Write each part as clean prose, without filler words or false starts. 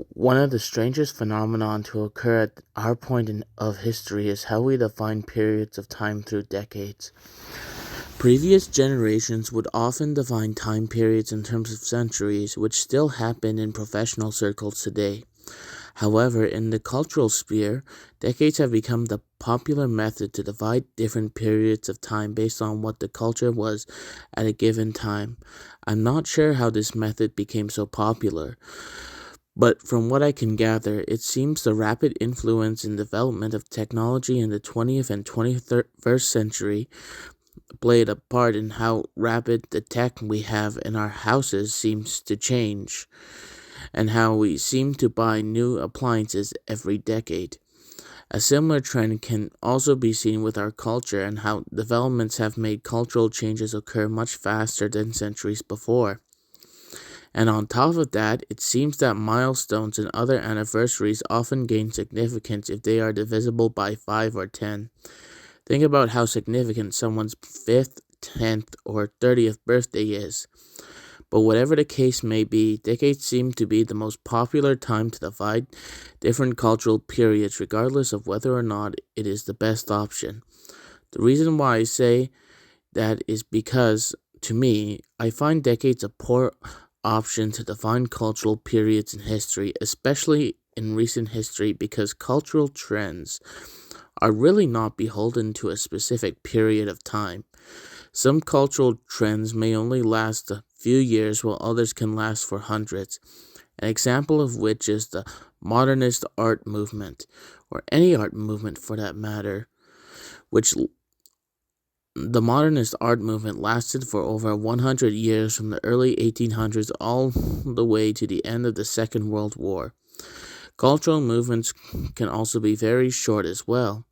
One of the strangest phenomena to occur at our of history is how we define periods of time through decades. Previous generations would often define time periods in terms of centuries, which still happen in professional circles today. However, in the cultural sphere, decades have become the popular method to divide different periods of time based on what the culture was at a given time. I'm not sure how this method became so popular, but from what I can gather, it seems the rapid influence and development of technology in the 20th and 21st century played a part in how rapid the tech we have in our houses seems to change, and how we seem to buy new appliances every decade. A similar trend can also be seen with our culture and how developments have made cultural changes occur much faster than centuries before. And on top of that, it seems that milestones and other anniversaries often gain significance if they are divisible by 5 or 10. Think about how significant someone's 5th, 10th, or 30th birthday is. But whatever the case may be, decades seem to be the most popular time to divide different cultural periods, regardless of whether or not it is the best option. The reason why I say that is because, to me, I find decades a poor option to define cultural periods in history, especially in recent history, because cultural trends are really not beholden to a specific period of time. Some cultural trends may only last a few years, while others can last for hundreds. An example of which is the modernist art movement, or any art movement for that matter, which the modernist art movement lasted for over 100 years, from the early 1800s all the way to the end of the Second World War. Cultural movements can also be very short as well,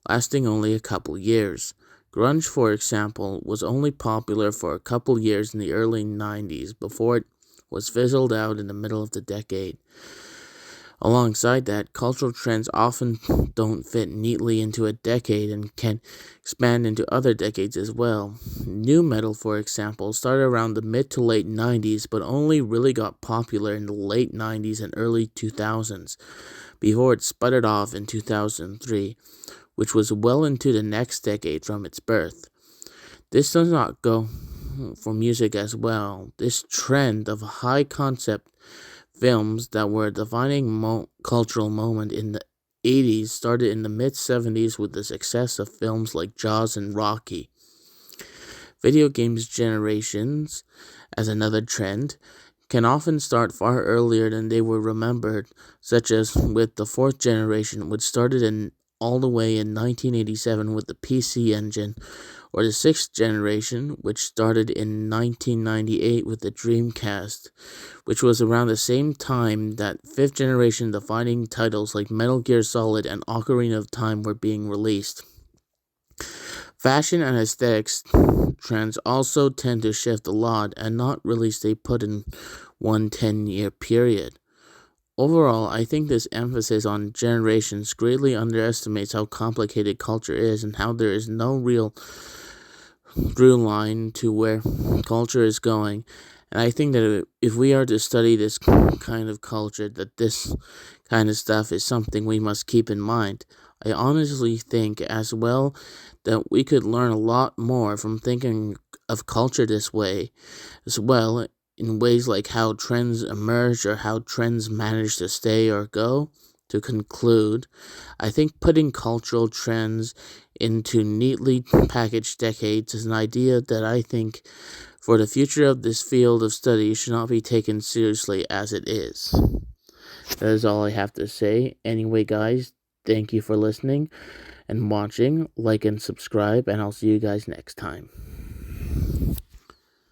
lasting only a couple years. Grunge, for example, was only popular for a couple years in the early 90s before it was fizzled out in the middle of the decade. Alongside that, cultural trends often don't fit neatly into a decade and can expand into other decades as well. Nu metal, for example, started around the mid to late 90s but only really got popular in the late 90s and early 2000s, before it sputtered off in 2003, which was well into the next decade from its birth. This does not go for music as well. This trend of high-concept films that were a defining cultural moment in the 80s started in the mid-70s with the success of films like Jaws and Rocky. Video games generations, as another trend, can often start far earlier than they were remembered, such as with the 4th generation, which started all the way in 1987 with the PC Engine, or the 6th generation, which started in 1998 with the Dreamcast, which was around the same time that 5th generation defining titles like Metal Gear Solid and Ocarina of Time were being released. Fashion and aesthetics trends also tend to shift a lot and not really stay put in one 10-year period. Overall, I think this emphasis on generations greatly underestimates how complicated culture is and how there is no real through line to where culture is going. And I think that if we are to study this kind of culture, that this kind of stuff is something we must keep in mind. I honestly think as well that we could learn a lot more from thinking of culture this way as well, in ways like how trends emerge or how trends manage to stay or go. To conclude, I think putting cultural trends into neatly packaged decades is an idea that I think for the future of this field of study should not be taken seriously as it is. That is all I have to say. Anyway, guys, thank you for listening and watching. Like and subscribe, and I'll see you guys next time.